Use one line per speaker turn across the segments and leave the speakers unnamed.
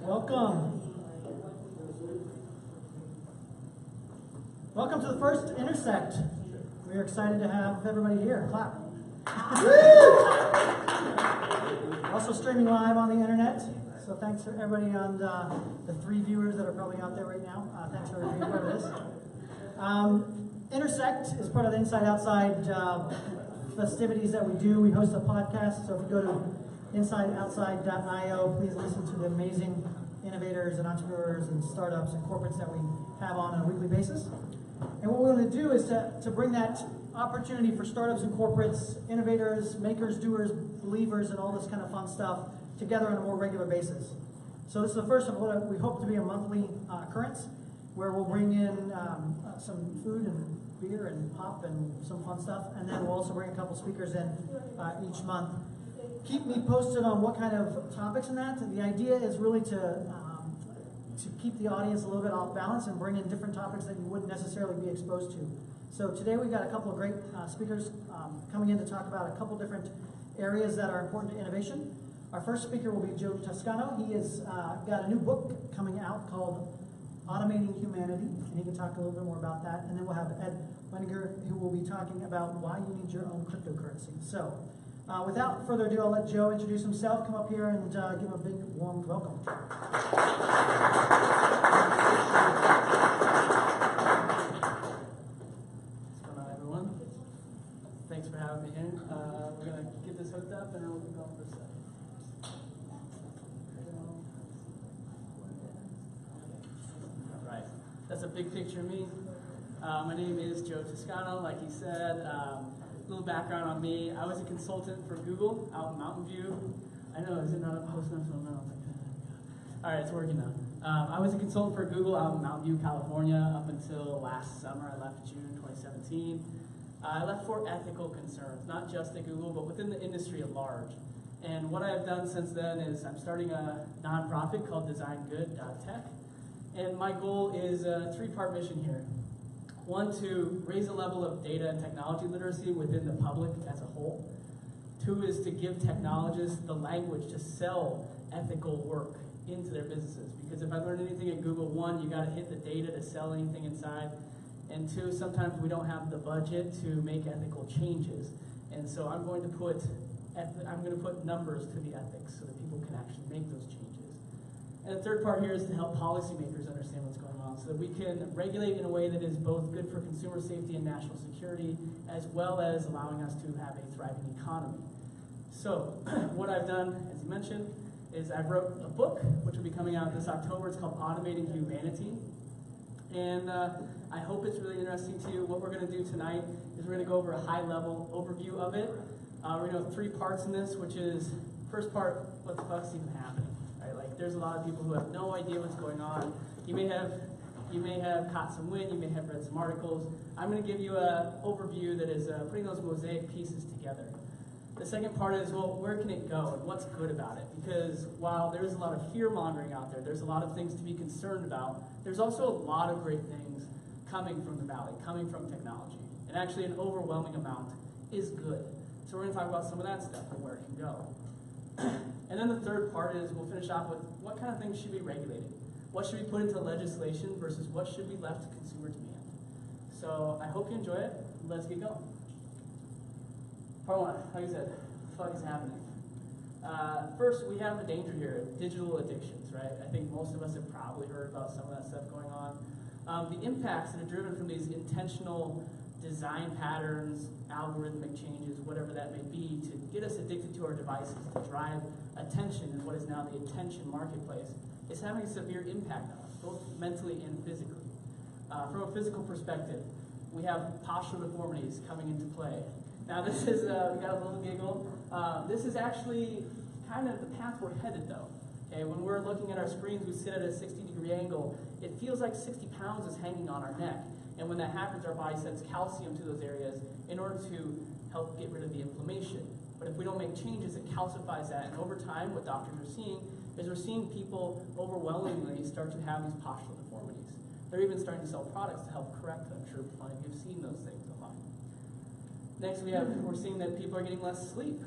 Welcome. Welcome to the first Intersect. We are excited to have everybody here. Clap. Also streaming live on the internet. So thanks for everybody on the 3 viewers that are probably out there right now. Thanks for being part of this. Intersect is part of the Inside Outside festivities that we do. We host a podcast, so if you go to insideoutside.io, please listen to the amazing innovators and entrepreneurs and startups and corporates that we have on a weekly basis. And what we want to do is to bring that opportunity for startups and corporates, innovators, makers, doers, believers, and all this kind of fun stuff together on a more regular basis. So this is the first of what we hope to be a monthly occurrence, where we'll bring in some food and beer and pop and some fun stuff, and then we'll also bring a couple speakers in each month. Keep me posted on what kind of topics in that. The idea is really to keep the audience a little bit off balance and bring in different topics that you wouldn't necessarily be exposed to. So today we've got a couple of great speakers coming in to talk about a couple different areas that are important to innovation. Our first speaker will be Joe Toscano. He has got a new book coming out called Automating Humanity, and he can talk a little bit more about that. And then we'll have Ed Wenninger, who will be talking about why you need your own cryptocurrency. So without further ado, I'll let Joe introduce himself, come up here and give him a big warm welcome. What's
going on, everyone? Thanks for having me here. We're going to get this hooked up and then we'll be going for a second. Right. That's a big picture of me. My name is Joe Toscano, like he said. A little background on me. I was a consultant for Google out in Mountain View. I know, is it not a post? No. All right, it's working now. I was a consultant for Google out in Mountain View, California, up until last summer. I left June 2017. I left for ethical concerns, not just at Google, but within the industry at large. And what I've done since then is I'm starting a nonprofit called designgood.tech. And my goal is a 3-part mission here. 1, to raise a level of data and technology literacy within the public as a whole. 2 is to give technologists the language to sell ethical work into their businesses. Because if I learned anything at Google, 1, you got to hit the data to sell anything inside. And 2, sometimes we don't have the budget to make ethical changes. And so I'm going to put numbers to the ethics so that people can actually make those changes. And the 3rd part here is to help policymakers understand what's going on so that we can regulate in a way that is both good for consumer safety and national security, as well as allowing us to have a thriving economy. So what I've done, as you mentioned, is I've wrote a book, which will be coming out this October. It's called Automating Humanity. And I hope it's really interesting to you. What we're going to do tonight is we're going to go over a high-level overview of it. We're going to have 3 parts in this, which is, first part, what the fuck's even happening? Right? Like, there's a lot of people who have no idea what's going on. You may have caught some wind, you may have read some articles. I'm going to give you an overview that is putting those mosaic pieces together. The second part is, well, where can it go and what's good about it? Because while there's a lot of fear-mongering out there, there's a lot of things to be concerned about, there's also a lot of great things coming from the valley, coming from technology. And actually an overwhelming amount is good. So we're going to talk about some of that stuff and where it can go. And then the 3rd part is we'll finish off with what kind of things should be regulated? What should be put into legislation versus what should be left to consumer demand? So I hope you enjoy it. Let's get going. Part 1, like I said, what the fuck is happening? First, we have a danger here, digital addictions, right? I think most of us have probably heard about some of that stuff going on. The impacts that are driven from these intentional design patterns, algorithmic changes, whatever that may be, to get us addicted to our devices, to drive attention in what is now the attention marketplace, is having a severe impact on us, both mentally and physically. From a physical perspective, we have postural deformities coming into play. Now this is, we got a little giggle. This is actually kind of the path we're headed though. Okay, when we're looking at our screens, we sit at a 60-degree angle. It feels like 60 pounds is hanging on our neck. And when that happens, our body sends calcium to those areas in order to help get rid of the inflammation. But if we don't make changes, it calcifies that. And over time, what doctors are seeing is we're seeing people overwhelmingly start to have these postural deformities. They're even starting to sell products to help correct them. I'm sure plenty of you have seen those things online. Next, we're seeing that people are getting less sleep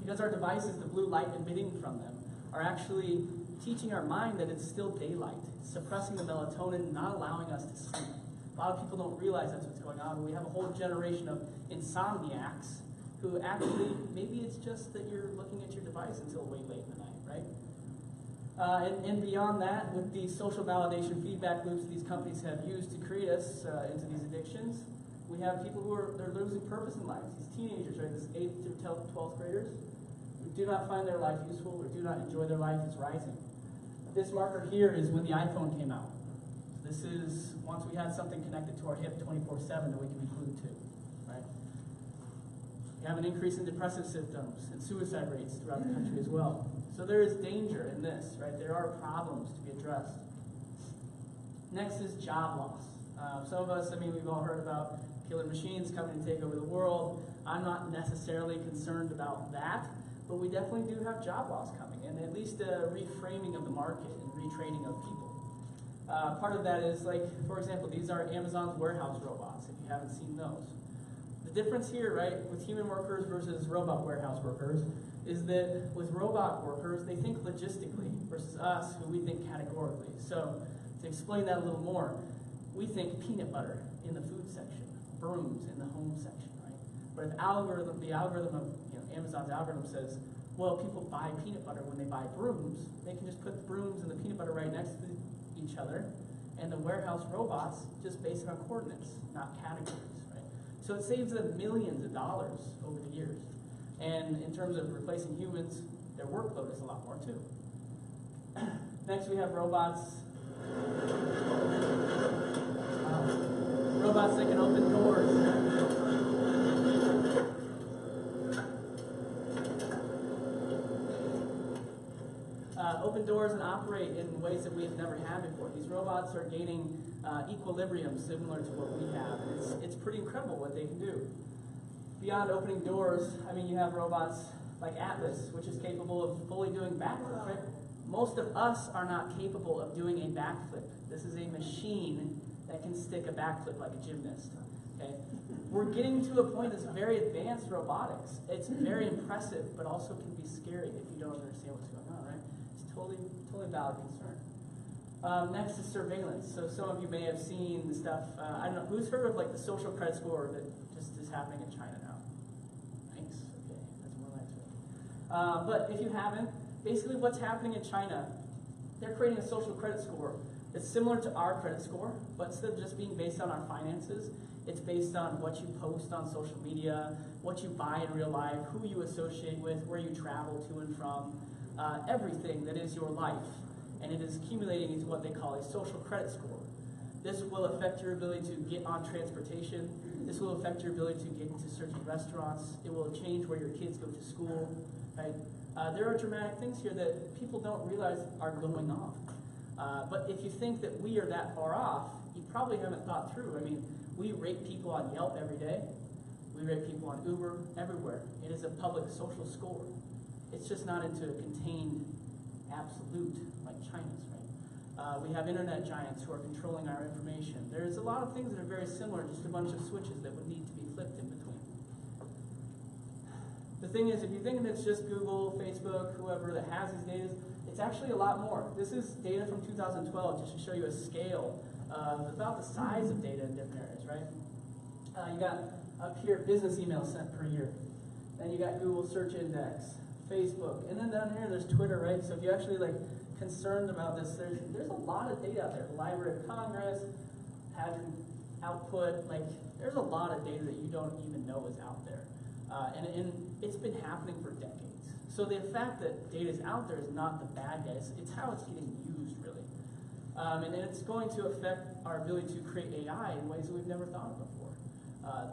because our devices, the blue light emitting from them, are actually teaching our mind that it's still daylight, suppressing the melatonin, not allowing us to sleep. A lot of people don't realize that's what's going on. We have a whole generation of insomniacs who actually, maybe it's just that you're looking at your device until way late in the night, right? And beyond that, with the social validation feedback loops these companies have used to create us into these addictions, we have people who they're losing purpose in life. These teenagers, right, this 8th through 12th graders, who do not find their life useful or do not enjoy their life is rising. This marker here is when the iPhone came out. This is once we had something connected to our hip 24/7 that we can be glued to, right? We have an increase in depressive symptoms and suicide rates throughout the country as well. So there is danger in this, right? There are problems to be addressed. Next is job loss. Some of us, we've all heard about killer machines coming to take over the world. I'm not necessarily concerned about that, but we definitely do have job loss coming, and at least a reframing of the market and retraining of people. Part of that is, like, for example, these are Amazon's warehouse robots, if you haven't seen those. The difference here, right, with human workers versus robot warehouse workers is that with robot workers, they think logistically versus us, who we think categorically. So to explain that a little more, we think peanut butter in the food section, brooms in the home section, right? But if the algorithm of Amazon's algorithm says, well, people buy peanut butter when they buy brooms, they can just put the brooms and the peanut butter right next to each other, and the warehouse robots just base it on coordinates, not categories, right? So it saves them millions of dollars over the years. And in terms of replacing humans, their workload is a lot more too. Next, we have robots. Robots that can open doors. Open doors and operate in ways that we have never had before. These robots are gaining equilibrium similar to what we have. And it's pretty incredible what they can do. Beyond opening doors, you have robots like Atlas, which is capable of fully doing backflips, right? Most of us are not capable of doing a backflip. This is a machine that can stick a backflip like a gymnast. Okay? We're getting to a point that's very advanced robotics. It's very impressive, but also can be scary if you don't understand what's going on, right? It's totally valid concern. Next is surveillance. So some of you may have seen the stuff, I don't know, who's heard of like the social credit score that just is happening in China now? Thanks, okay, that's more like it. But if you haven't, basically what's happening in China, they're creating a social credit score that's similar to our credit score, but instead of just being based on our finances, it's based on what you post on social media, what you buy in real life, who you associate with, where you travel to and from, everything that is your life. And it is accumulating into what they call a social credit score. This will affect your ability to get on transportation. This will affect your ability to get into certain restaurants. It will change where your kids go to school, right? There are dramatic things here that people don't realize are going on. But if you think that we are that far off, you probably haven't thought through. We rate people on Yelp every day. We rate people on Uber everywhere. It is a public social score. It's just not into a contained absolute like China's, right? We have internet giants who are controlling our information. There's a lot of things that are very similar, just a bunch of switches that would need to be flipped in between. The thing is, if you think it's just Google, Facebook, whoever that has these data, it's actually a lot more. This is data from 2012 just to show you a scale of about the size of data in different areas, right? You got up here business emails sent per year. Then you got Google search index, Facebook, and then down here there's Twitter, right? So if you're actually concerned about this, there's a lot of data out there. Library of Congress, pageant output, there's a lot of data that you don't even know is out there. And it's been happening for decades. So the fact that data is out there is not the bad guy, it's how it's getting used, really. And it's going to affect our ability to create AI in ways that we've never thought of before.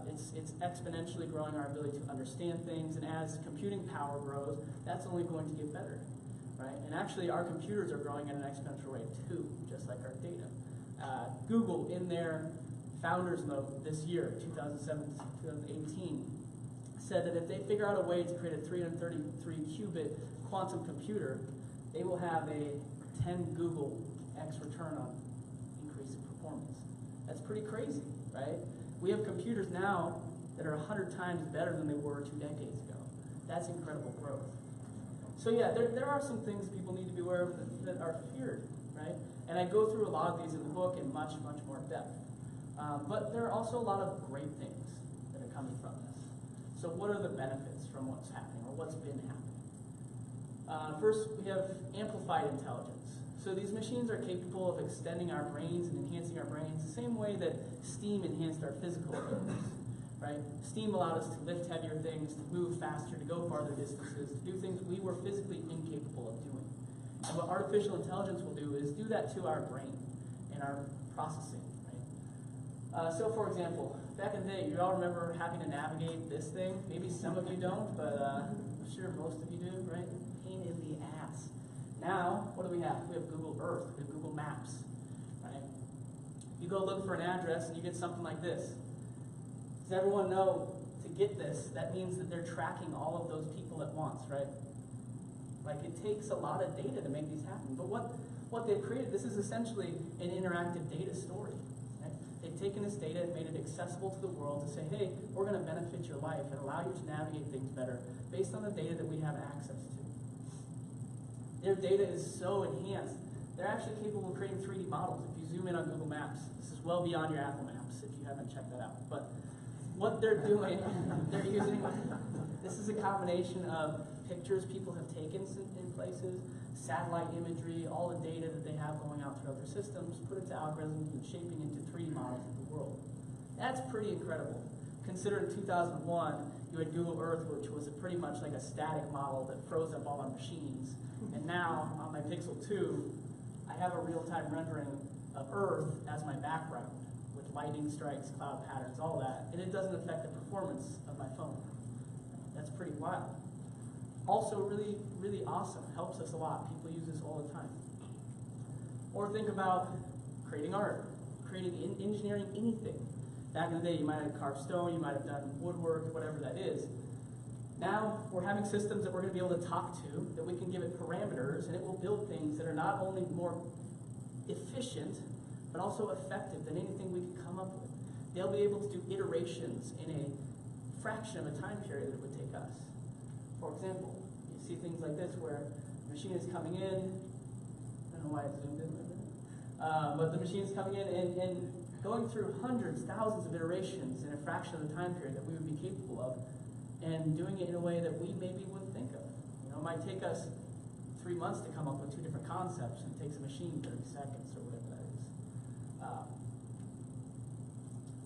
It's exponentially growing our ability to understand things, and as computing power grows, that's only going to get better, right? And actually, our computers are growing at an exponential rate too, just like our data. Google, in their founders note this year, 2018, said that if they figure out a way to create a 333-qubit quantum computer, they will have a 10 Google X return on increase in performance. That's pretty crazy, right? We have computers now that are 100 times better than they were 2 decades ago. That's incredible growth. So yeah, there are some things people need to be aware of that are feared, right? And I go through a lot of these in the book in much, much more depth. But there are also a lot of great things that are coming from this. So what are the benefits from what's happening or what's been happening? First, we have amplified intelligence. So these machines are capable of extending our brains and enhancing our brains the same way that steam enhanced our physical abilities, right? Steam allowed us to lift heavier things, to move faster, to go farther distances, to do things we were physically incapable of doing. And what artificial intelligence will do is do that to our brain and our processing, right? So for example, back in the day, you all remember having to navigate this thing? Maybe some of you don't, but I'm sure most of you do, right? Pain in the ass. Now, what do we have? We have Google Earth, we have Google Maps, right? You go look for an address and you get something like this. Does everyone know to get this, that means that they're tracking all of those people at once, right? Like it takes a lot of data to make these happen. But what they've created, this is essentially an interactive data story. Right? They've taken this data and made it accessible to the world to say, hey, we're going to benefit your life and allow you to navigate things better based on the data that we have access to. Their data is so enhanced, they're actually capable of creating 3D models. If you zoom in on Google Maps, this is well beyond your Apple Maps if you haven't checked that out. But what they're doing, they're using, this is a combination of pictures people have taken in places, satellite imagery, all the data that they have going out throughout their systems, put into algorithms and shaping into 3D models of the world. That's pretty incredible. Consider in 2001, you had Google Earth, which was pretty much like a static model that froze up all our machines. And now, on my Pixel 2, I have a real-time rendering of Earth as my background, with lightning strikes, cloud patterns, all that, and it doesn't affect the performance of my phone. That's pretty wild. Also really, really awesome, helps us a lot. People use this all the time. Or think about creating art, creating engineering anything. Back in the day, you might have carved stone, you might have done woodwork, whatever that is. Now, we're having systems that we're going to be able to talk to, that we can give it parameters, and it will build things that are not only more efficient, but also effective than anything we could come up with. They'll be able to do iterations in a fraction of a time period that it would take us. For example, you see things like this where the machine is coming in, I don't know why it's zoomed in like that, but the machine is coming in and going through hundreds, thousands of iterations in a fraction of the time period that we would be capable of, and doing it in a way that we maybe wouldn't think of. You know, it might take us 3 months to come up with 2 different concepts, and it takes a machine 30 seconds or whatever that is.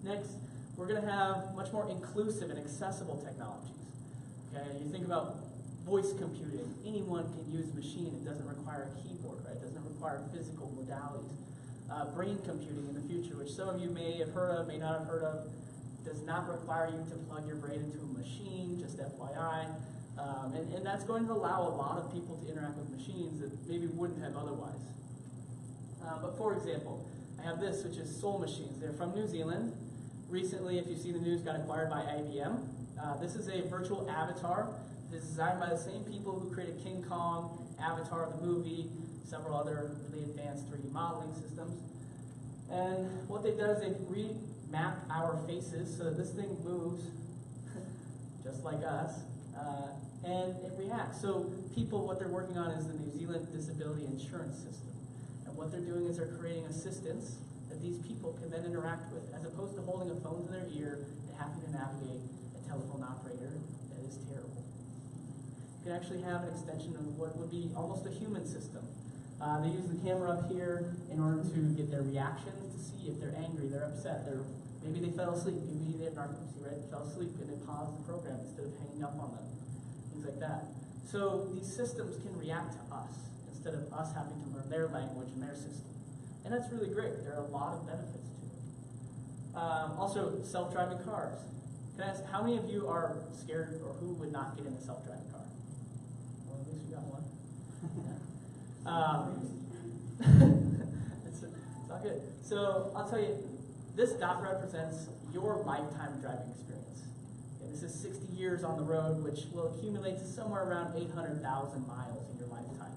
Next, we're going to have much more inclusive and accessible technologies. Okay, you think about voice computing. Anyone can use a machine. It doesn't require a keyboard, right? It doesn't require physical modalities. Brain computing in the future, which some of you may have heard of, may not have heard of, does not require you to plug your brain into a machine, just FYI. And that's going to allow a lot of people to interact with machines that maybe wouldn't have otherwise. But for example, I have this, which is Soul Machines. They're from New Zealand. Recently, if you see the news, got acquired by IBM. This is a virtual avatar. It's designed by the same people who created King Kong, Avatar the movie, several other really advanced 3D modeling systems. And what they've done is they've remapped our faces so that this thing moves just like us, and it reacts. So people, what they're working on is the New Zealand Disability Insurance System. And what they're doing is they're creating assistants that these people can then interact with, as opposed to holding a phone to their ear and having to navigate a telephone operator that is terrible. You can actually have an extension of what would be almost a human system. They use the camera up here in order to get their reactions, to see if they're angry, they're upset, maybe they fell asleep, maybe they have narcolepsy, right? Fell asleep and they paused the program instead of hanging up on them, things like that. So these systems can react to us instead of us having to learn their language and their system. And that's really great. There are a lot of benefits to it. Also, self-driving cars. Can I ask, how many of you are scared or who would not get in a self-driving car? Well, at least we got one. It's not good. So I'll tell you, this dot represents your lifetime driving experience. Okay, this is 60 years on the road, which will accumulate to somewhere around 800,000 miles in your lifetime.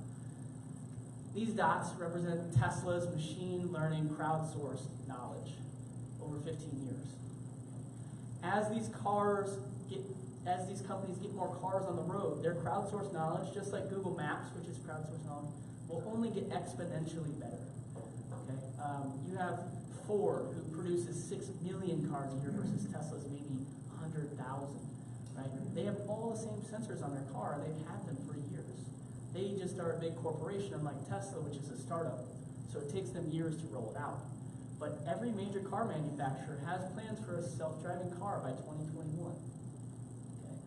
These dots represent Tesla's machine learning crowdsourced knowledge over 15 years. As these cars get as these companies get more cars on the road, their crowdsourced knowledge, just like Google Maps, which is crowdsourced knowledge, will only get exponentially better. Okay? You have Ford, who produces 6 million cars a year versus Tesla's maybe 100,000. Right? They have all the same sensors on their car. They've had them for years. They just are a big corporation, unlike Tesla, which is a startup. So it takes them years to roll it out. But every major car manufacturer has plans for a self-driving car by 2021. Okay?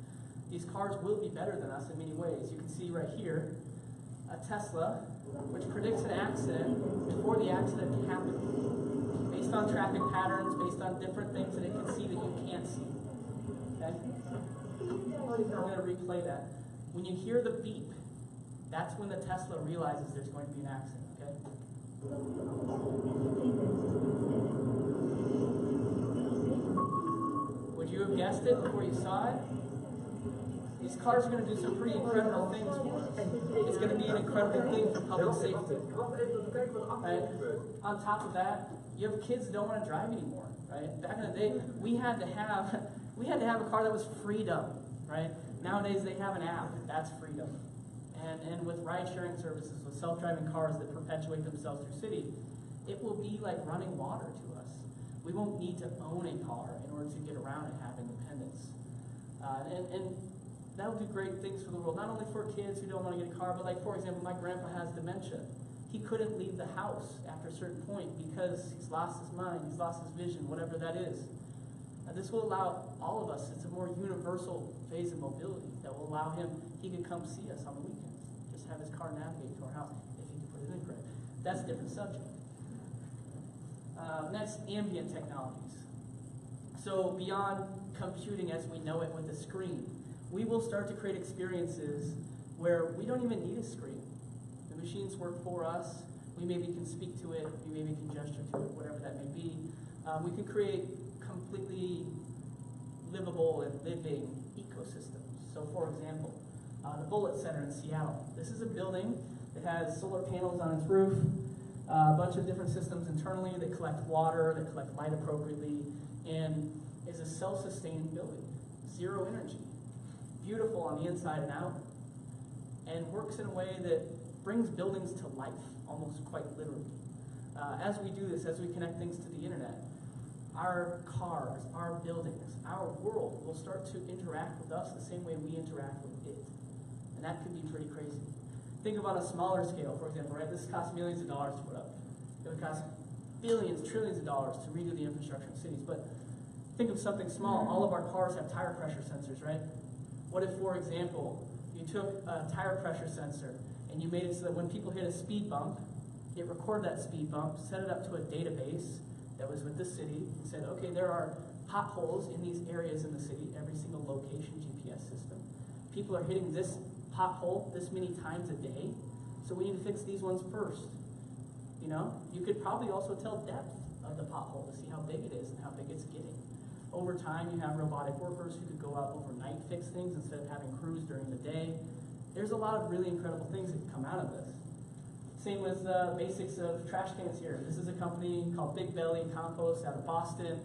These cars will be better than us in many ways. You can see right here, a Tesla, which predicts an accident before the accident can happen, based on traffic patterns, based on different things that it can see that you can't see. Okay? I'm going to replay that. When you hear the beep, that's when the Tesla realizes there's going to be an accident. Okay? Would you have guessed it before you saw it? These cars are going to do some pretty incredible things for us. It's going to be an incredible thing for public safety. Right? On top of that, you have kids that don't want to drive anymore. Right? Back in the day, we had to have a car that was freedom. Right? Nowadays, they have an app. That's freedom. And with ride-sharing services, with self-driving cars that perpetuate themselves through city, it will be like running water to us. We won't need to own a car in order to get around and have independence. And that'll do great things for the world, not only for kids who don't want to get a car, but like, for example, my grandpa has dementia. He couldn't leave the house after a certain point because he's lost his mind, he's lost his vision, whatever that is. This will allow all of us, it's a more universal phase of mobility that will allow him, he can come see us on the weekends. Just have his car navigate to our house if he can put it in correct. That's a different subject. Next, ambient technologies. So beyond computing as we know it with a screen, we will start to create experiences where we don't even need a screen. The machines work for us. We maybe can speak to it. We maybe can gesture to it, whatever that may be. We can create completely livable and living ecosystems. So for example, the Bullitt Center in Seattle. This is a building that has solar panels on its roof, a bunch of different systems internally that collect water, that collect light appropriately, and is a self-sustaining building. Zero energy. Beautiful on the inside and out, and works in a way that brings buildings to life, almost quite literally. As we do this, as we connect things to the internet, our cars, our buildings, our world will start to interact with us the same way we interact with it. And that could be pretty crazy. Think about a smaller scale, for example, right? This costs millions of dollars to put up. It would cost billions, trillions of dollars to redo the infrastructure in cities. But think of something small. All of our cars have tire pressure sensors, right? What if, for example, you took a tire pressure sensor and you made it so that when people hit a speed bump, it recorded that speed bump, set it up to a database that was with the city, and said, okay, there are potholes in these areas in the city, every single location GPS system. People are hitting this pothole this many times a day, so we need to fix these ones first. You know, you could probably also tell depth of the pothole to see how big it is and how big it's getting. Over time, you have robotic workers who could go out overnight, fix things instead of having crews during the day. There's a lot of really incredible things that can come out of this. Same with the basics of trash cans here. This is a company called Big Belly Compost out of Boston.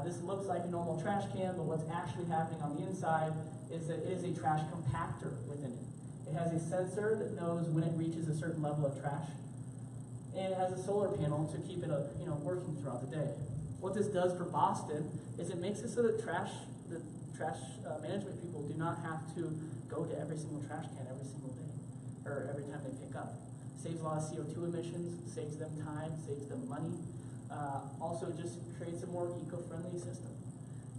This looks like a normal trash can, but what's actually happening on the inside is that it is a trash compactor within it. It has a sensor that knows when it reaches a certain level of trash, and it has a solar panel to keep it working throughout the day. What this does for Boston is it makes it so that trash management people do not have to go to every single trash can every single day, or every time they pick up. Saves a lot of CO2 emissions, saves them time, saves them money. Also just creates a more eco-friendly system.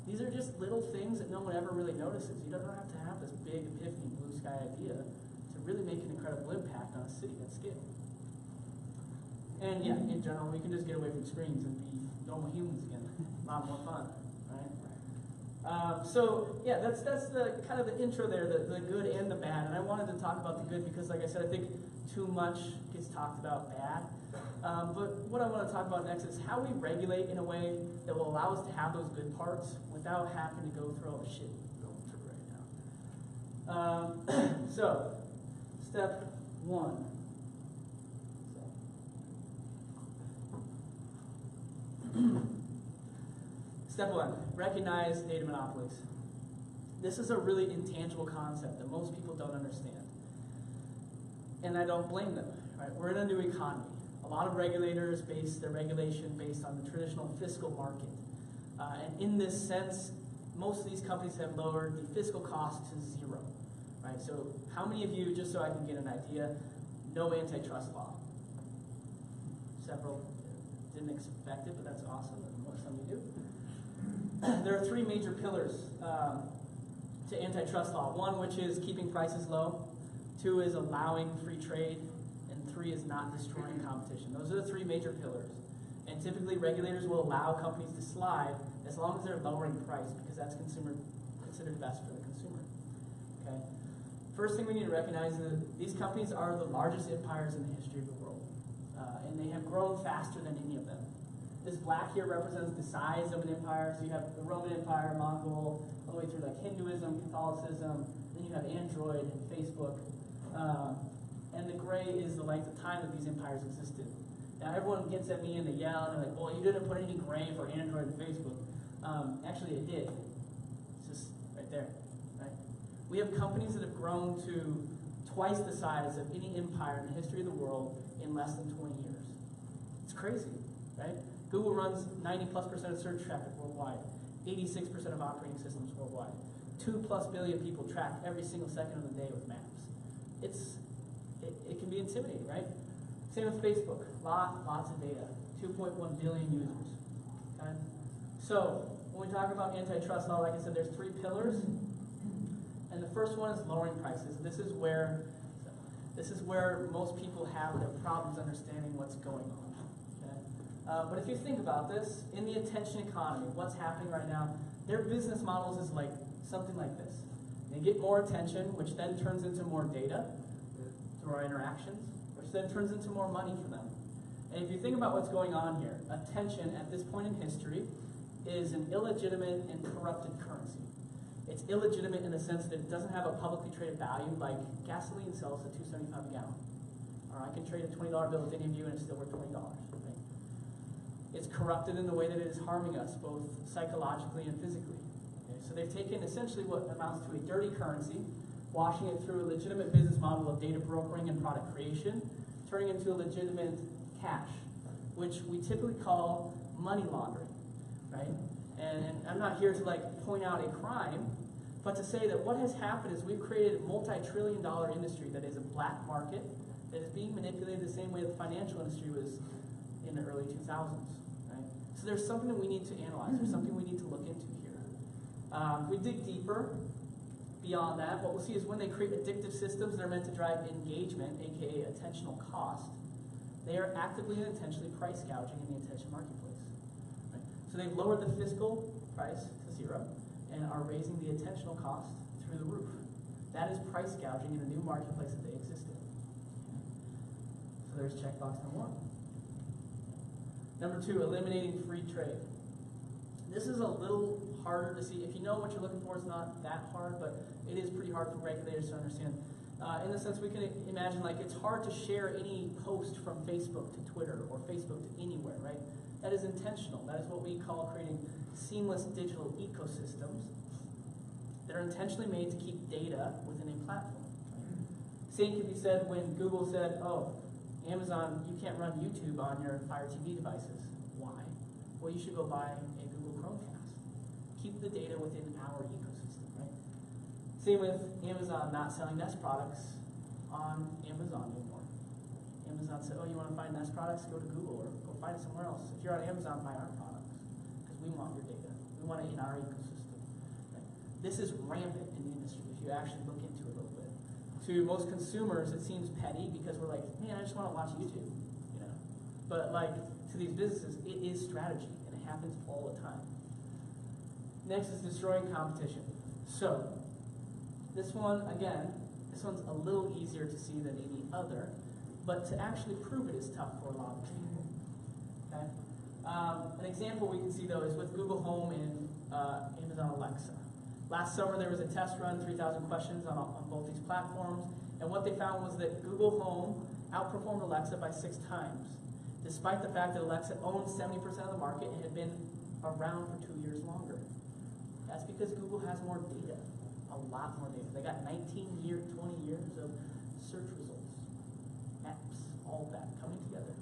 These are just little things that no one ever really notices. You don't have to have this big epiphany, blue sky idea to really make an incredible impact on a city at scale. And yeah, in general, we can just get away from screens and be normal humans again. A lot more fun, right? So yeah, that's the kind of the intro there, the good and the bad. And I wanted to talk about the good because, like I said, I think too much gets talked about bad. But what I want to talk about next is how we regulate in a way that will allow us to have those good parts without having to go through all the shit we're going through right now. So, step one. Step one, recognize data monopolies. This is a really intangible concept that most people don't understand. And I don't blame them, right? We're in a new economy. A lot of regulators base their regulation based on the traditional fiscal market. And in this sense, most of these companies have lowered the fiscal cost to zero, right? So how many of you, just so I can get an idea, know antitrust law? Several. Didn't expect it, but that's awesome. Some of you do. There are three major pillars to antitrust law. One, which is keeping prices low. Two is allowing free trade. And three is not destroying competition. Those are the three major pillars. And typically, regulators will allow companies to slide as long as they're lowering price, because that's considered best for the consumer. Okay. First thing we need to recognize is that these companies are the largest empires in the history of the world, and they have grown faster than any of them. This black here represents the size of an empire. So you have the Roman Empire, Mongol, all the way through like Hinduism, Catholicism. Then you have Android and Facebook, and the gray is the length of time that these empires existed. Now everyone gets at me and they yell and they're like, "Well, you didn't put any gray for Android and Facebook." Actually, it did. It's just right there. Right? We have companies that have grown to twice the size of any empire in the history of the world in less than 20 years. It's crazy, right? Google runs 90+% of search traffic worldwide, 86% of operating systems worldwide. 2+ billion people track every single second of the day with maps. It can be intimidating, right? Same with Facebook. Lots of data. 2.1 billion users. Okay? So when we talk about antitrust law, like I said, there's three pillars. And the first one is lowering prices. This is where most people have their problems understanding what's going on. Okay? But if you think about this, in the attention economy, what's happening right now, their business models is like something like this. They get more attention, which then turns into more data through our interactions, which then turns into more money for them. And if you think about what's going on here, attention at this point in history is an illegitimate and corrupted currency. It's illegitimate in the sense that it doesn't have a publicly traded value, like gasoline sells at $2.75 a gallon. Or I can trade a $20 bill with any of you and it's still worth $20. Right? It's corrupted in the way that it is harming us, both psychologically and physically. Okay? So they've taken essentially what amounts to a dirty currency, washing it through a legitimate business model of data brokering and product creation, turning into a legitimate cash, which we typically call money laundering, right? And I'm not here to like point out a crime, but to say that what has happened is we've created a multi-trillion-dollar industry that is a black market that is being manipulated the same way the financial industry was in the early 2000s, right? So there's something that we need to analyze. There's something we need to look into here. If we dig deeper beyond that, what we'll see is when they create addictive systems that are meant to drive engagement, aka attentional cost, they are actively and intentionally price gouging in the attention marketplace. Right? So they've lowered the fiscal price to zero and are raising the attentional cost through the roof. That is price gouging in a new marketplace that they exist in. So there's checkbox number one. Number two, eliminating free trade. This is a little harder to see. If you know what you're looking for, it's not that hard, but it is pretty hard for regulators to understand. In the sense we can imagine, like, it's hard to share any post from Facebook to Twitter or Facebook to anywhere, right? That is intentional. That is what we call creating seamless digital ecosystems that are intentionally made to keep data within a platform. Right? Same can be said when Google said, "Oh, Amazon, you can't run YouTube on your Fire TV devices." Why? Well, you should go buy a Google Chromecast. Keep the data within our ecosystem, right? Same with Amazon not selling Nest products on Amazon anymore. Amazon said, "Oh, you want to find Nest products? Go to Google or go find it somewhere else. If you're on Amazon, buy our products because we want your data. We want it in our ecosystem." Right? This is rampant in the industry if you actually look into it a little bit. To most consumers, it seems petty because we're like, "Man, I just want to watch YouTube," you know. But like to these businesses, it is strategy and it happens all the time. Next is destroying competition. So this one, again, this one's a little easier to see than any other, but to actually prove it is tough for a lot of people. Okay? An example we can see, though, is with Google Home and Amazon Alexa. Last summer, there was a test run, 3,000 questions on both these platforms, and what they found was that Google Home outperformed Alexa by 6 times, despite the fact that Alexa owned 70% of the market and had been around for 2 years longer. That's because Google has more data. a lot more data. They got 20 years of search results, maps, all that coming together.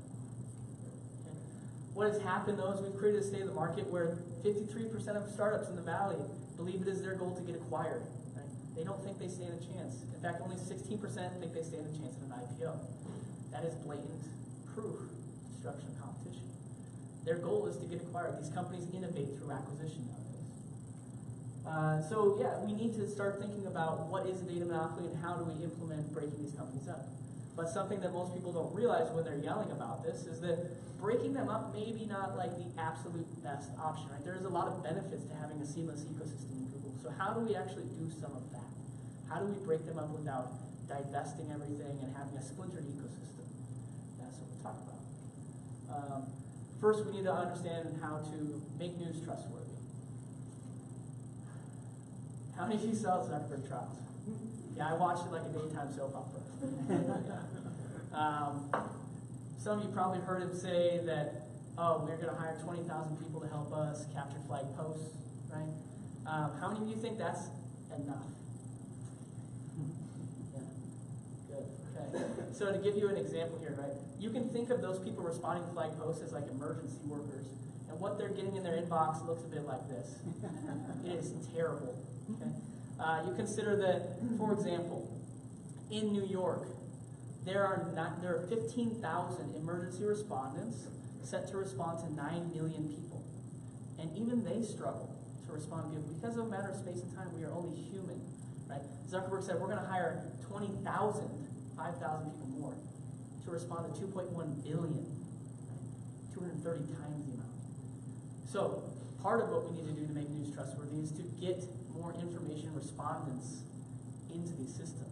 Okay. What has happened though is we've created a state of the market where 53% of startups in the Valley believe it is their goal to get acquired. Right? They don't think they stand a chance. In fact, only 16% think they stand a chance in an IPO. That is blatant proof of destruction of competition. Their goal is to get acquired. These companies innovate through acquisition nowadays. So yeah, we need to start thinking about what is a data monopoly and how do we implement breaking these companies up. But something that most people don't realize when they're yelling about this is that breaking them up may be not like the absolute best option, right? There's a lot of benefits to having a seamless ecosystem in Google. So how do we actually do some of that? How do we break them up without divesting everything and having a splintered ecosystem? That's what we'll talk about. First, we need to understand how to make news trustworthy. How many of you saw Zuckerberg trials? Yeah, I watched it like a daytime soap opera. Some of you probably heard him say that, oh, we're going to hire 20,000 people to help us capture flag posts, right? How many of you think that's enough? Yeah, good, okay. So to give you an example here, right? You can think of those people responding to flag posts as like emergency workers, and what they're getting in their inbox looks a bit like this. It is terrible, okay? You consider that, for example, in New York, there are 15,000 emergency respondents set to respond to 9 million people. And even they struggle to respond to people. Because of a matter of space and time, we are only human, right? Zuckerberg said we're going to hire 20,000, 5,000 people more, to respond to 2.1 billion, right? 230 times the amount. So part of what we need to do to make news trustworthy is to get more information respondents into these systems.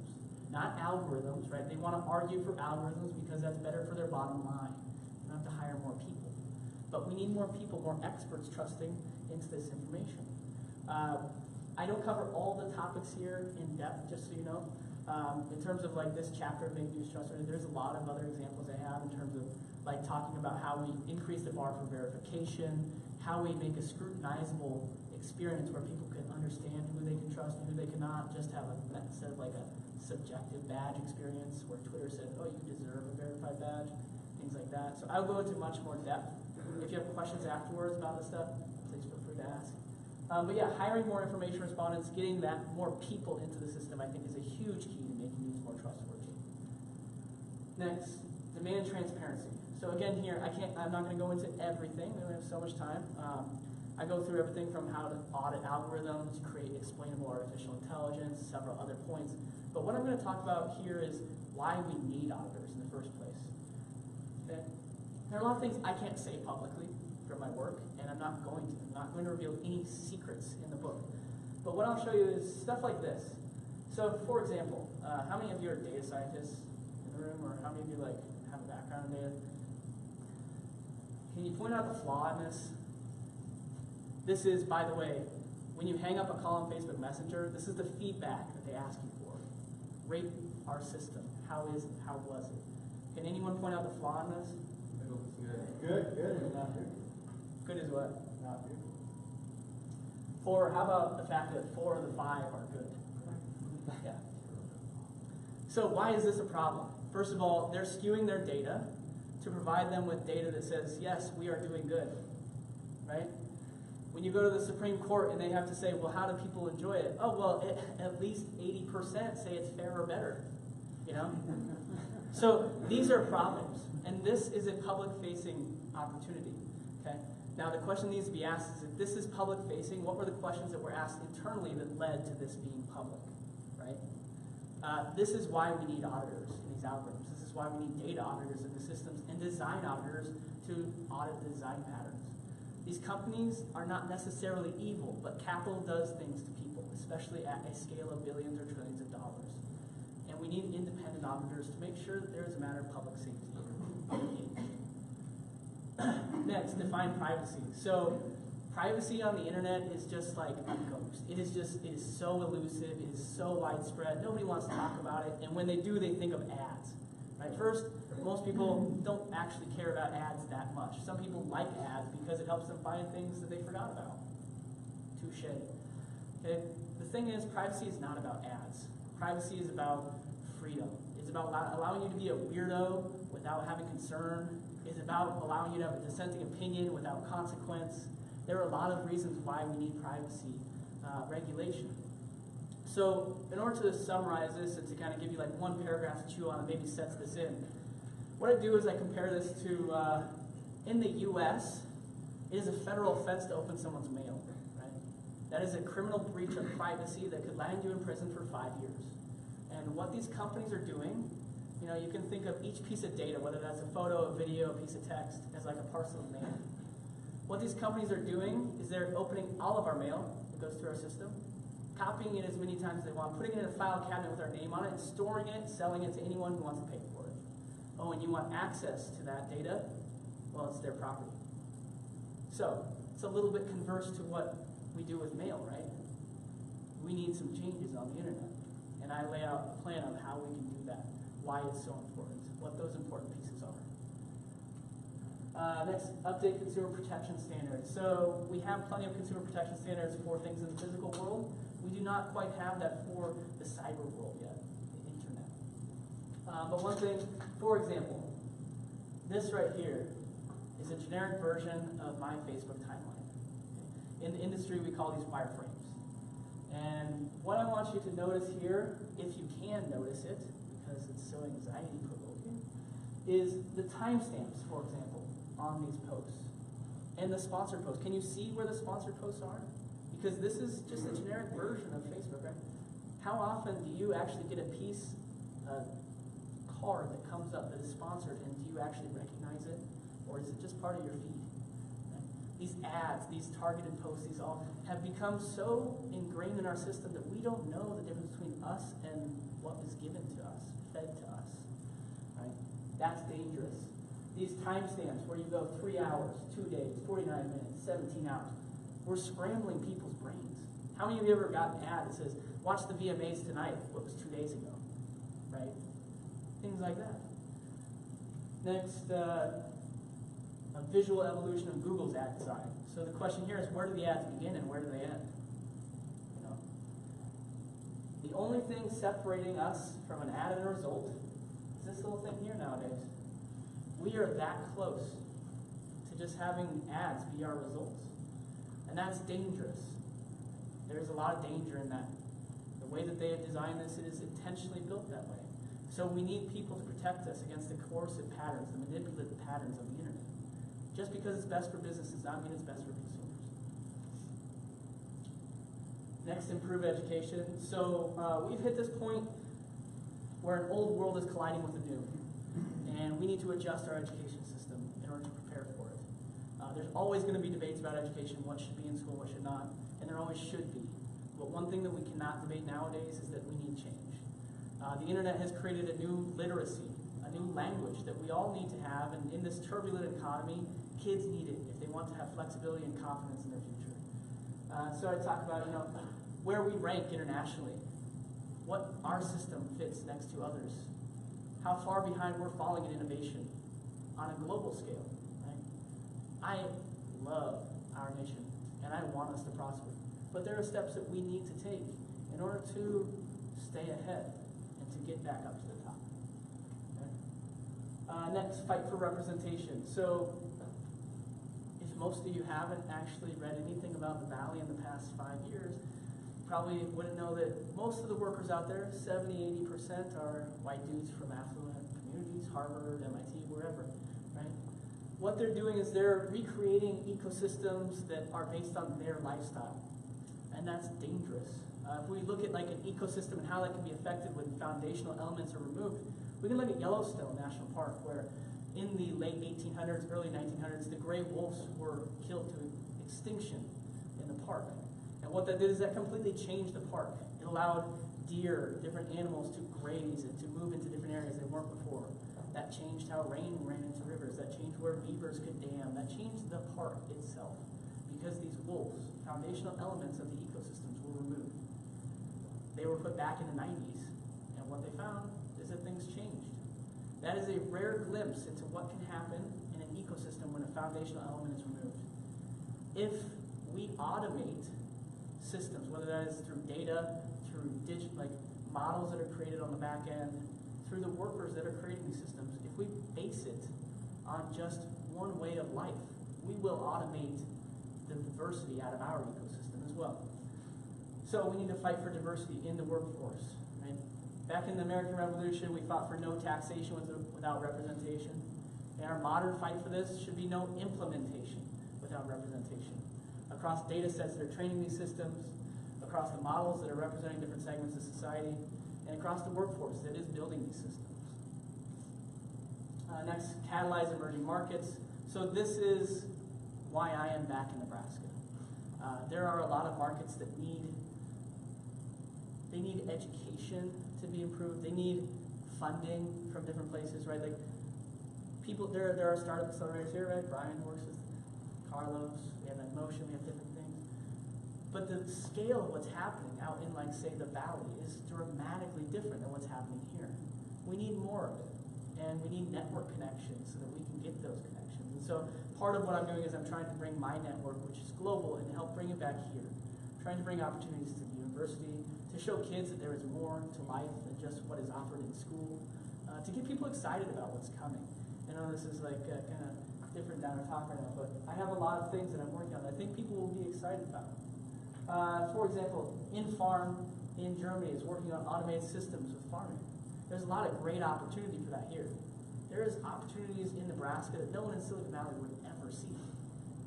Not algorithms, right? They want to argue for algorithms because that's better for their bottom line. You don't have to hire more people. But we need more people, more experts trusting into this information. I don't cover all the topics here in depth, just so you know. In terms of like this chapter of Make News Trustworthy, there's a lot of other examples I have in terms of like talking about how we increase the bar for verification, how we make a scrutinizable experience where people can understand who they can trust and who they cannot, just have instead of like a subjective badge experience where Twitter said, oh, you deserve a verified badge, things like that. So I'll go into much more depth. If you have questions afterwards about this stuff, please feel free to ask. But yeah, hiring more information respondents, getting that more people into the system, I think is a huge key to making news more trustworthy. Next, demand transparency. So again here, I'm not going to go into everything. We don't have so much time. I go through everything from how to audit algorithms, create explainable artificial intelligence, several other points. But what I'm going to talk about here is why we need auditors in the first place. Okay? There are a lot of things I can't say publicly from my work, and I'm not going to. I'm not going to reveal any secrets in the book. But what I'll show you is stuff like this. So, for example, how many of you are data scientists in the room, or how many of you like have a background in data? Can you point out the flaw in this? This is, by the way, when you hang up a call on Facebook Messenger, this is the feedback that they ask you for. Rate our system. How is it? How was it? Can anyone point out the flaw in this?
Good. Not good.
Good is what?
Not good.
How about the fact that 4 of the 5 are good? Yeah. So why is this a problem? First of all, they're skewing their data to provide them with data that says, yes, we are doing good, right? When you go to the Supreme Court and they have to say, well, how do people enjoy it? Oh, well, at least 80% say it's fair or better, you know? So these are problems, and this is a public-facing opportunity, okay? Now, the question needs to be asked is, if this is public-facing, what were the questions that were asked internally that led to this being public, right? This is why we need auditors in these algorithms. This is why we need data auditors in the systems and design auditors to audit the design patterns. These companies are not necessarily evil, but capital does things to people, especially at a scale of billions or trillions of dollars. And we need independent auditors to make sure that there is a matter of public safety. Next, define privacy. So privacy on the internet is just like a ghost. It is so elusive, it is so widespread, nobody wants to talk about it, and when they do, they think of ads. Right? First, most people don't actually care about ads that much. Some people like ads because it helps them find things that they forgot about. Touche. Okay? The thing is, privacy is not about ads. Privacy is about freedom. It's about allowing you to be a weirdo without having concern. It's about allowing you to have a dissenting opinion without consequence. There are a lot of reasons why we need privacy regulation. So in order to summarize this and to kind of give you like one paragraph to chew on that maybe sets this in, what I do is I compare this to, in the US, it is a federal offense to open someone's mail, right? That is a criminal breach of privacy that could land you in prison for 5 years. And what these companies are doing, you know, you can think of each piece of data, whether that's a photo, a video, a piece of text, as like a parcel of mail. What these companies are doing is they're opening all of our mail that goes through our system, copying it as many times as they want, putting it in a file cabinet with our name on it, and storing it, selling it to anyone who wants to pay for it. Oh, and you want access to that data? Well, it's their property. So, it's a little bit converse to what we do with mail, right? We need some changes on the internet. And I lay out a plan on how we can do that, why it's so important, what those important pieces are. Next, update consumer protection standards. So we have plenty of consumer protection standards for things in the physical world. We do not quite have that for the cyber world yet, the internet. But one thing, for example, this right here is a generic version of my Facebook timeline. In the industry, we call these wireframes. And what I want you to notice here, if you can notice it, because it's so anxiety-provoking, is the timestamps, for example, on these posts. And the sponsored posts. Can you see where the sponsored posts are? Because this is just a generic version of Facebook, right? How often do you actually get a piece, a card that comes up that is sponsored, and do you actually recognize it? Or is it just part of your feed? Right? These ads, these targeted posts, these all have become so ingrained in our system that we don't know the difference between us and what was given to us, fed to us. Right? That's dangerous. These timestamps where you go 3 hours, 2 days, 49 minutes, 17 hours. We're scrambling people's brains. How many of you ever got an ad that says, watch the VMAs tonight, what was 2 days ago? Right? Things like that. Next, a visual evolution of Google's ad design. So the question here is, where do the ads begin and where do they end? You know, the only thing separating us from an ad and a result is this little thing here nowadays. We are that close to just having ads be our results. And that's dangerous. There's a lot of danger in that. The way that they have designed this, it is intentionally built that way. So we need people to protect us against the coercive patterns, the manipulative patterns of the internet. Just because it's best for business does not mean it's best for consumers. Next, improve education. So we've hit this point where an old world is colliding with a new. And we need to adjust our education system in order to prepare for it. There's always going to be debates about education, what should be in school, what should not, and there always should be. But one thing that we cannot debate nowadays is that we need change. The internet has created a new literacy, a new language that we all need to have, and in this turbulent economy, kids need it if they want to have flexibility and confidence in their future. So I talk about, you know, where we rank internationally, what our system fits next to others, how far behind we're falling in innovation on a global scale. Right? I love our nation, and I want us to prosper. But there are steps that we need to take in order to stay ahead and to get back up to the top. Okay? Next, fight for representation. So, if most of you haven't actually read anything about the Valley in the past 5 years, you probably wouldn't know that most of the workers out there, 70–80%, are white dudes from affluent communities, Harvard, MIT, wherever, right? What they're doing is they're recreating ecosystems that are based on their lifestyle, and that's dangerous. If we look at like an ecosystem and how that can be affected when foundational elements are removed, we can look at Yellowstone National Park, where in the late 1800s, early 1900s, the gray wolves were killed to extinction in the park. And what that did is that completely changed the park. It allowed deer, different animals to graze and to move into different areas they weren't before. That changed how rain ran into rivers. That changed where beavers could dam. That changed the park itself because these wolves, foundational elements of the ecosystems, were removed. They were put back in the 90s, and what they found is that things changed. That is a rare glimpse into what can happen in an ecosystem when a foundational element is removed. If we automate systems, whether that is through data, through models that are created on the back end, through the workers that are creating these systems. If we base it on just one way of life, we will automate the diversity out of our ecosystem as well. So we need to fight for diversity in the workforce. Right? Back in the American Revolution, we fought for no taxation without representation. And our modern fight for this should be no implementation without representation. Across data sets that are training these systems, across the models that are representing different segments of society, and across the workforce that is building these systems. Next, catalyze emerging markets. So this is why I am back in Nebraska. There are a lot of markets that need education to be improved. They need funding from different places, right? Like people, there are startup accelerators here, right? Brian works with Carlos. We have Motion. We have different things. But the scale of what's happening out in, like, say, the valley is dramatically different than what's happening here. We need more of it. And we need network connections so that we can get those connections. And so part of what I'm doing is I'm trying to bring my network, which is global, and help bring it back here. I'm trying to bring opportunities to the university, to show kids that there is more to life than just what is offered in school, to get people excited about what's coming. I know this is like kind of different down our talk right now, but I have a lot of things that I'm working on that I think people will be excited about. For example, InFarm in Germany is working on automated systems with farming. There's a lot of great opportunity for that here. There is opportunities in Nebraska that no one in Silicon Valley would ever see.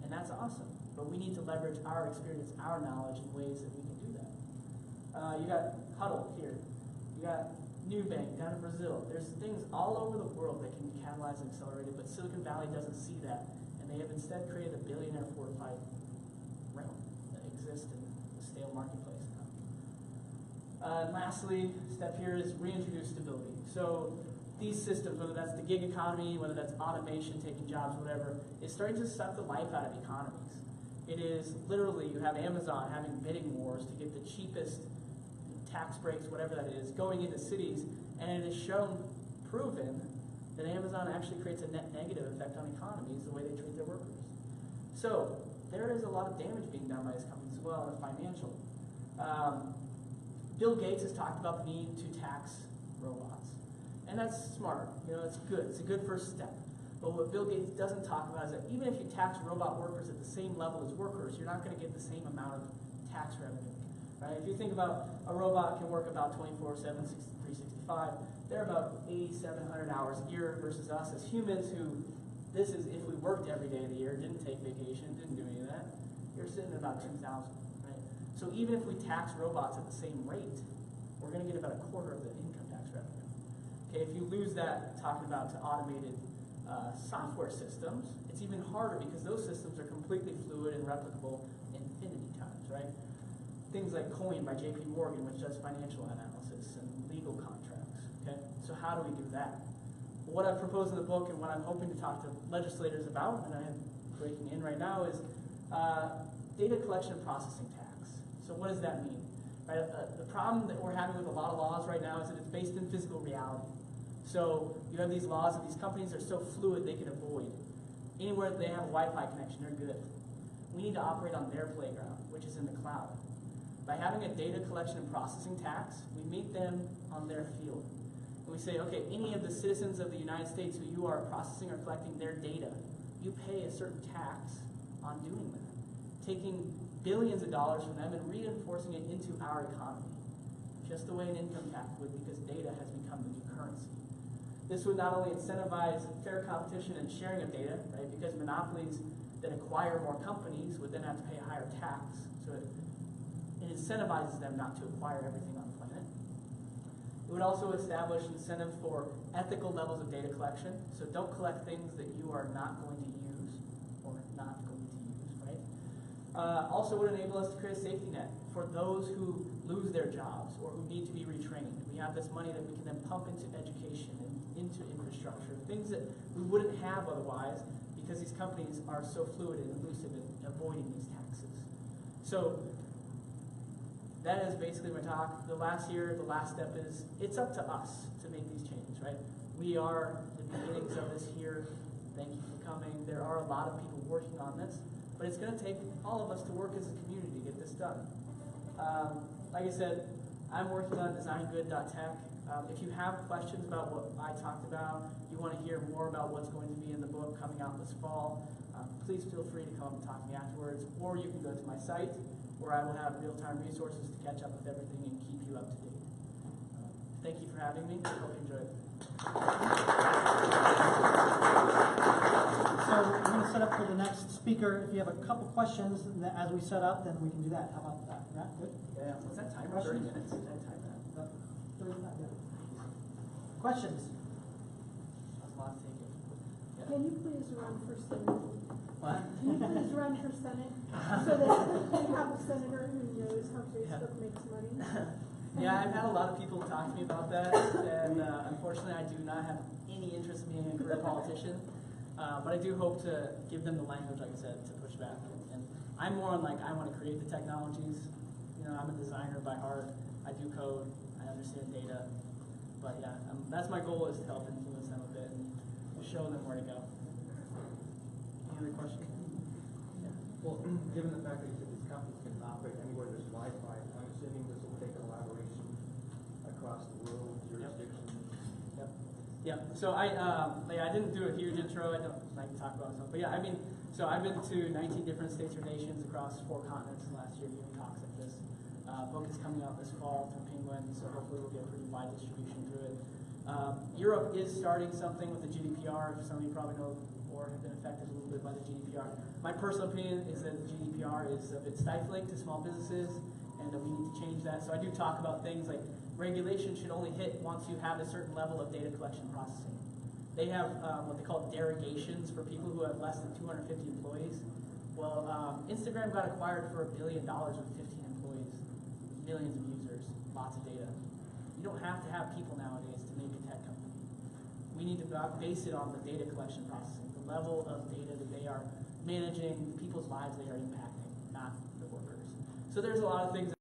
And that's awesome. But we need to leverage our experience, our knowledge in ways that we can do that. You got Huddle here. You got Nubank down in Brazil. There's things all over the world that can be catalyzed and accelerated, but Silicon Valley doesn't see that. And they have instead created a billionaire fortified realm that exists in the stale marketplace now. And lastly, step here is reintroduce stability. So these systems, whether that's the gig economy, whether that's automation, taking jobs, whatever, is starting to suck the life out of economies. It is literally, you have Amazon having bidding wars to get the cheapest tax breaks, whatever that is, going into cities, and it is proven that Amazon actually creates a net negative effect on economies, the way they treat their workers. So there is a lot of damage being done by these companies as well, and financial. Bill Gates has talked about the need to tax robots. And that's smart, it's good. It's a good first step. But what Bill Gates doesn't talk about is that even if you tax robot workers at the same level as workers, you're not going to get the same amount of tax revenue. Right? If you think about a robot can work about 24/7, 365, they're about 8,700 hours a year versus us as humans who, this is if we worked every day of the year, didn't take vacation, didn't do any of that, you're sitting at about 2,000. Right? So even if we tax robots at the same rate, we're going to get about a quarter of the income tax revenue. Okay, if you lose that, talking about to automated software systems, it's even harder because those systems are completely fluid and replicable infinity times, right? Things like Coin by JP Morgan, which does financial analysis and legal contracts, okay? So how do we do that? What I've proposed in the book and what I'm hoping to talk to legislators about, and I am breaking in right now, is data collection and processing tax. So what does that mean? Right? The problem that we're having with a lot of laws right now is that it's based in physical reality. So you have these laws that these companies are so fluid they can avoid. Anywhere that they have a Wi-Fi connection, they're good. We need to operate on their playground, which is in the cloud. By having a data collection and processing tax, we meet them on their field. And we say, okay, any of the citizens of the United States who you are processing or collecting their data, you pay a certain tax on doing that. Taking billions of dollars from them and reinforcing it into our economy. Just the way an income tax would, because data has become the new currency. This would not only incentivize fair competition and sharing of data, right? Because monopolies that acquire more companies would then have to pay a higher tax. So it incentivizes them not to acquire everything on the planet. It would also establish incentives for ethical levels of data collection. So don't collect things that you are not going to use or not going to use, right? Also would enable us to create a safety net for those who lose their jobs or who need to be retrained. We have this money that we can then pump into education and into infrastructure, things that we wouldn't have otherwise because these companies are so fluid and elusive in avoiding these taxes. So that is basically my talk. The last step is it's up to us to make these changes, right? We are the beginnings of this here. Thank you for coming. There are a lot of people working on this, but it's going to take all of us to work as a community to get this done. Like I said, I'm working on designgood.tech. If you have questions about what I talked about, you want to hear more about what's going to be in the book coming out this fall, please feel free to come up and talk to me afterwards, or you can go to my site where I will have real-time resources to catch up with everything and keep you up to date. Thank you for having me. I hope you enjoyed it.
So we're going to set up for the next speaker. If you have a couple questions as we set up, then we can do that. How about that? Yeah, good.
Yeah. Was that timer? 30 minutes? Did I time that?
35, yeah. Questions?
That's a lot to take in. Yeah.
Can you please run for Senate?
What?
Can you please run for Senate so that we have a senator who knows how Facebook makes money?
Yeah, I've had a lot of people talk to me about that, and unfortunately I do not have any interest in being a career politician, but I do hope to give them the language, like I said, to push back. And I'm more on I want to create the technologies. You know, I'm a designer by heart. I do code. I understand data. But yeah, that's my goal, is to help influence them a bit and show them where to go.
Any other questions?
Yeah.
Well, given the fact that you said these companies can operate anywhere there's Wi-Fi, I'm assuming this will take collaboration across the world, jurisdictions.
Yep. Yeah. So I didn't do a huge intro. I don't like to talk about myself, but yeah, I mean, so I've been to 19 different states or nations across 4 continents in the last year giving talks like this. Book is coming out this fall through Penguin, so hopefully we'll get a pretty wide distribution through it. Europe is starting something with the GDPR. Some of you probably know or have been affected a little bit by the GDPR. My personal opinion is that the GDPR is a bit stifling to small businesses, and we need to change that. So I do talk about things like regulation should only hit once you have a certain level of data collection processing. They have what they call derogations for people who have less than 250 employees. Well, Instagram got acquired for $1 billion with 15 employees, millions of users, lots of data. You don't have to have people nowadays to make a tech company. We need to base it on the data collection processing, the level of data that they are managing, the people's lives they are impacting, not the workers. So there's a lot of things